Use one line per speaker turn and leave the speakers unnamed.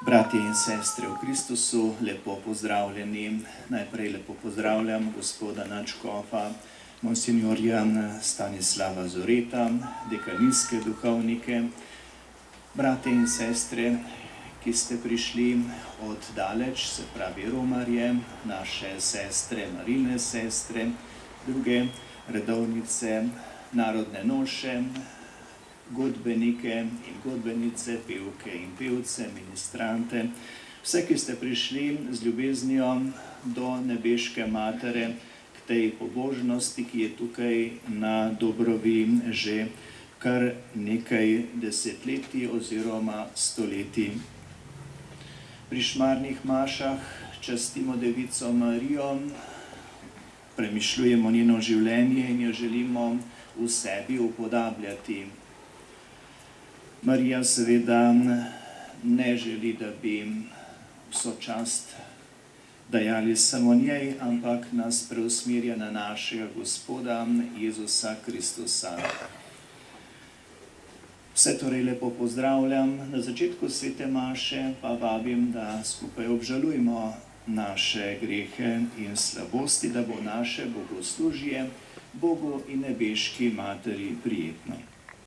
Bratje in sestre v Kristusu, lepo pozdravljeni. Najprej lepo pozdravljam gospoda nadškofa, monsinjorja Stanislava Zoreta, dekanijske duhovnike, bratje in sestre, ki ste prišli od daleč, se pravi romarje, naše sestre, marijine sestre, druge redovnice, narodne noše, godbenike in godbenice, pevke in pevce, ministrante, vse, ki ste prišli z ljubeznijo do nebeške matere k tej pobožnosti, ki je tukaj na Dobrovi že kar nekaj desetletij oziroma stoletij. Pri šmarnih mašah častimo Devico Marijo, premišljujemo njeno življenje in jo želimo v sebi upodabljati. Marija seveda ne želi, da bi vso čast dajali samo njej, ampak nas preusmerja na našega Gospoda Jezusa Kristusa. Vse torej lepo pozdravljam. Na začetku svete maše pa vabim, da skupaj obžalujmo naše grehe in slabosti, da bo naše bogoslužje Bogu in nebeški materi prijetno.